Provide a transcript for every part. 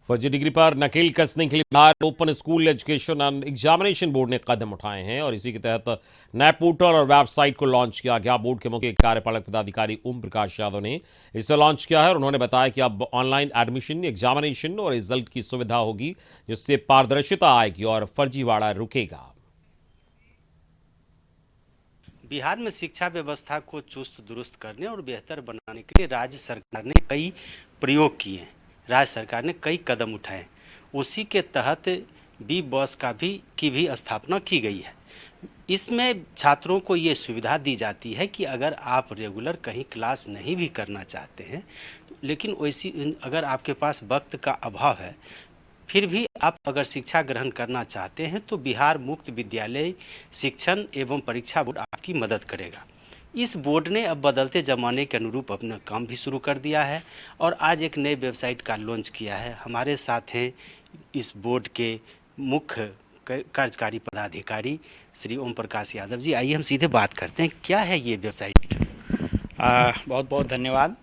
फर्जी डिग्री पर नकेल कसने के लिए Bihar open school education and examination board ने कदम उठाए हैं और इसी के तहत नए पोर्टल और वेबसाइट को लॉन्च किया गया। बोर्ड के मुख्य कार्यपालक पदाधिकारी ओम प्रकाश यादव ने इसे लॉन्च किया है और उन्होंने बताया कि अब ऑनलाइन एडमिशन, एग्जामिनेशन और रिजल्ट की सुविधा होगी, जिससे पारदर्शिता आएगी और फर्जीवाड़ा रुकेगा। बिहार में शिक्षा व्यवस्था को चुस्त दुरुस्त करने और बेहतर बनाने के लिए राज्य सरकार ने कई प्रयोग किए हैं। राज्य सरकार ने कई कदम उठाए, उसी के तहत बी बस की भी स्थापना की गई है। इसमें छात्रों को ये सुविधा दी जाती है कि अगर आप रेगुलर कहीं क्लास नहीं भी करना चाहते हैं, लेकिन वैसी अगर आपके पास वक्त का अभाव है, फिर भी आप अगर शिक्षा ग्रहण करना चाहते हैं तो बिहार मुक्त विद्यालय शिक्षण एवं परीक्षा बोर्ड आपकी मदद करेगा। इस बोर्ड ने अब बदलते ज़माने के अनुरूप अपना काम भी शुरू कर दिया है और आज एक नई वेबसाइट का लॉन्च किया है। हमारे साथ हैं इस बोर्ड के मुख्य कार्यकारी पदाधिकारी श्री ओम प्रकाश यादव जी। आइए हम सीधे बात करते हैं, क्या है ये वेबसाइट? बहुत बहुत धन्यवाद।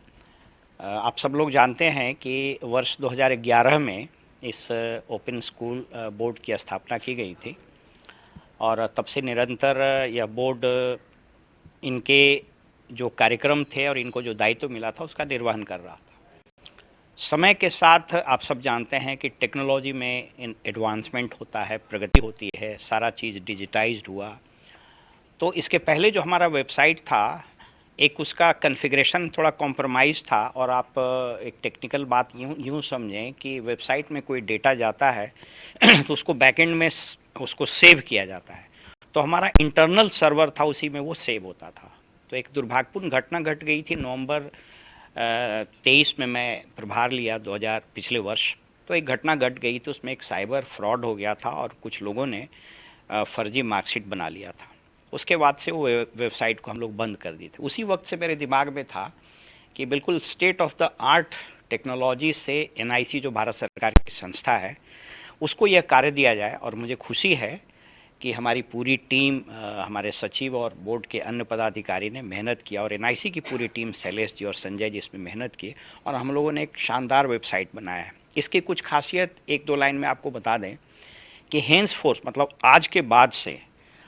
आप सब लोग जानते हैं कि वर्ष 2011 में इस ओपन स्कूल बोर्ड की स्थापना की गई थी और तब से निरंतर यह बोर्ड इनके जो कार्यक्रम थे और इनको जो दायित्व मिला था उसका निर्वहन कर रहा था। समय के साथ आप सब जानते हैं कि टेक्नोलॉजी में एडवांसमेंट होता है, प्रगति होती है, सारा चीज़ डिजिटाइज्ड हुआ। तो इसके पहले जो हमारा वेबसाइट था, एक उसका कॉन्फ़िगरेशन थोड़ा कॉम्प्रोमाइज़ था और आप एक टेक्निकल बात यूँ समझें कि वेबसाइट में कोई डेटा जाता है तो उसको बैकएंड में उसको सेव किया जाता है, तो हमारा इंटरनल सर्वर था, उसी में वो सेव होता था। तो एक दुर्भाग्यपूर्ण घटना घट गई थी नवंबर 23 में मैं प्रभार लिया 2000 पिछले वर्ष। तो एक घटना घट गई, तो उसमें एक साइबर फ्रॉड हो गया था और कुछ लोगों ने फर्जी मार्कशीट बना लिया था। उसके बाद से वो वेबसाइट को हम लोग बंद कर दिए थे। उसी वक्त से मेरे दिमाग में था कि बिल्कुल state of the art technology से NIC जो भारत सरकार की संस्था है उसको यह कार्य दिया जाए। और मुझे खुशी है कि हमारी पूरी टीम, हमारे सचिव और बोर्ड के अन्य पदाधिकारी ने मेहनत किया और NIC की पूरी टीम, शैलेश जी और संजय जी, इसमें मेहनत की और हम लोगों ने एक शानदार वेबसाइट बनाया है। इसकी कुछ खासियत एक दो लाइन में आपको बता दें कि हेंस फोर्स मतलब आज के बाद से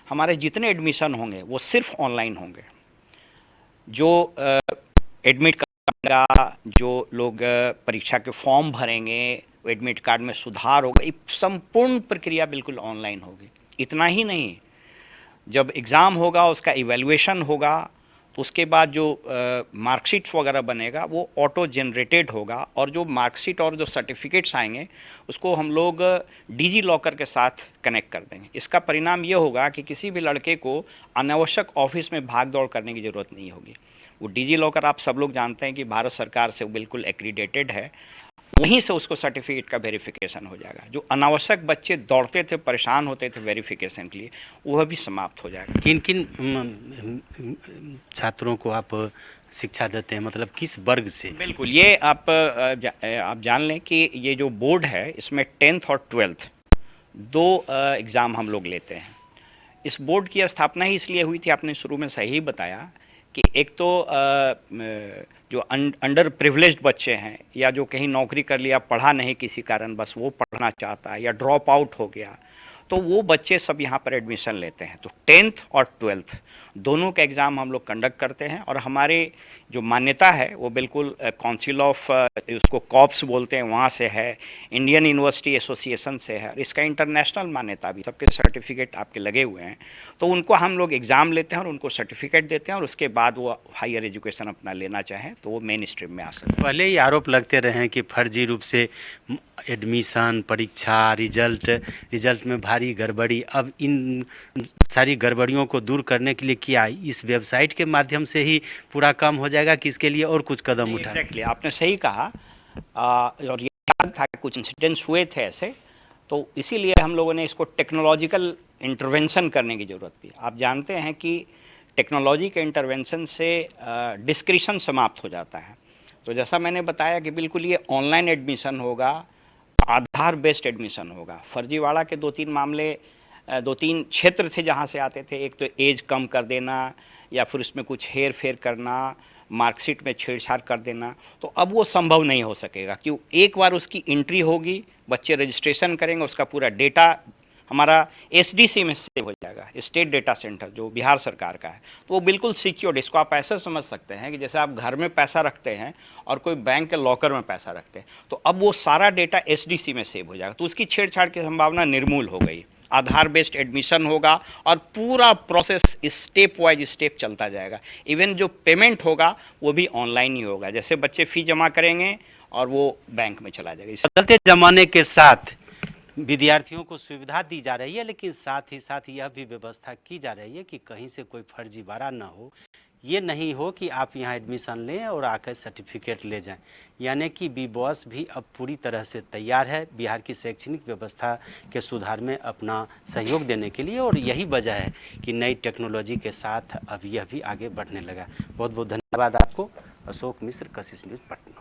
हमारे जितने एडमिशन होंगे वो सिर्फ ऑनलाइन होंगे। जो एडमिट कार्ड, जो लोग परीक्षा के फॉर्म भरेंगे, एडमिट कार्ड में सुधार होगा, ये संपूर्ण प्रक्रिया बिल्कुल ऑनलाइन होगी। इतना ही नहीं, जब एग्ज़ाम होगा उसका इवैल्यूएशन होगा, तो उसके बाद जो मार्कशीट्स वगैरह बनेगा वो ऑटो जनरेटेड होगा और जो मार्कशीट और जो सर्टिफिकेट्स आएंगे उसको हम लोग डिजी लॉकर के साथ कनेक्ट कर देंगे। इसका परिणाम ये होगा कि किसी भी लड़के को अनावश्यक ऑफिस में भाग दौड़ करने की ज़रूरत नहीं होगी। वो डिजी लॉकर आप सब लोग जानते हैं कि भारत सरकार से बिल्कुल एक्रीडेटेड है, वहीं से उसको सर्टिफिकेट का वेरिफिकेशन हो जाएगा। जो अनावश्यक बच्चे दौड़ते थे, परेशान होते थे वेरिफिकेशन के लिए, वह भी समाप्त हो जाएगा। किन किन छात्रों को आप शिक्षा देते हैं, मतलब किस वर्ग से? बिल्कुल, ये आप जान लें कि ये जो बोर्ड है इसमें 10th और 12th दो एग्ज़ाम हम लोग लेते हैं। इस बोर्ड की स्थापना ही इसलिए हुई थी, आपने शुरू में सही बताया कि एक तो जो अंडर प्रिविलेज्ड बच्चे हैं या जो कहीं नौकरी कर लिया, पढ़ा नहीं किसी कारण, बस वो पढ़ना चाहता है या ड्रॉप आउट हो गया, तो वो बच्चे सब यहाँ पर एडमिशन लेते हैं। तो 10th और 12th दोनों का एग्ज़ाम हम लोग कंडक्ट करते हैं और हमारे जो मान्यता है वो बिल्कुल काउंसिल ऑफ, उसको कॉप्स बोलते हैं, वहाँ से है, इंडियन यूनिवर्सिटी एसोसिएशन से है और इसका इंटरनेशनल मान्यता भी, सबके सर्टिफिकेट आपके लगे हुए हैं। तो उनको हम लोग एग्ज़ाम लेते हैं और उनको सर्टिफिकेट देते हैं और उसके बाद वो हायर एजुकेशन अपना लेना चाहें तो वो मेन स्ट्रीम में आ सकते हैं। पहले ही आरोप लगते रहे हैं कि फर्जी रूप से एडमिशन, परीक्षा, रिजल्ट में भारी गड़बड़ी। अब इन सारी गड़बड़ियों को दूर करने के लिए क्या इस वेबसाइट के माध्यम से ही पूरा काम हो जाएगा कि इसके लिए और कुछ कदम उठाए? एग्जैक्टली, आपने सही कहा। और ये याद था कि कुछ इंसिडेंट्स हुए थे ऐसे, तो इसीलिए हम लोगों ने इसको टेक्नोलॉजिकल इंटरवेंशन करने की ज़रूरत थी। आप जानते हैं कि टेक्नोलॉजी के इंटरवेंशन से डिस्क्रिशन समाप्त हो जाता है। तो जैसा मैंने बताया कि बिल्कुल ये ऑनलाइन एडमिशन होगा, आधार बेस्ड एडमिशन होगा। फर्जीवाड़ा के दो तीन क्षेत्र थे जहाँ से आते थे। एक तो एज कम कर देना या फिर उसमें कुछ हेर फेर करना, मार्कशीट में छेड़छाड़ कर देना, तो अब वो संभव नहीं हो सकेगा। क्यों? एक बार उसकी एंट्री होगी, बच्चे रजिस्ट्रेशन करेंगे, उसका पूरा डेटा हमारा एसडीसी में सेव हो जाएगा, स्टेट डेटा सेंटर जो बिहार सरकार का है। तो वो बिल्कुल सिक्योर्ड, इसको आप ऐसे समझ सकते हैं कि जैसे आप घर में पैसा रखते हैं और कोई बैंक के लॉकर में पैसा रखते हैं, तो अब वो सारा डेटा एसडीसी में सेव हो जाएगा, तो उसकी छेड़छाड़ की संभावना निर्मूल हो गई। आधार बेस्ड एडमिशन होगा और पूरा प्रोसेस स्टेप वाइज स्टेप चलता जाएगा। इवन जो पेमेंट होगा वो भी ऑनलाइन ही होगा, जैसे बच्चे फ़ी जमा करेंगे और वो बैंक में चला जाएगा। बदलते ज़माने के साथ विद्यार्थियों को सुविधा दी जा रही है, लेकिन साथ ही साथ यह भी व्यवस्था की जा रही है कि कहीं से कोई फर्जीवाड़ा ना हो। ये नहीं हो कि आप यहाँ एडमिशन लें और आकर सर्टिफिकेट ले जाएं। यानी कि बीबॉस भी अब पूरी तरह से तैयार है बिहार की शैक्षणिक व्यवस्था के सुधार में अपना सहयोग देने के लिए, और यही वजह है कि नई टेक्नोलॉजी के साथ अब यह भी आगे बढ़ने लगा। बहुत बहुत धन्यवाद आपको। अशोक मिश्र, कशिश न्यूज़, पटना।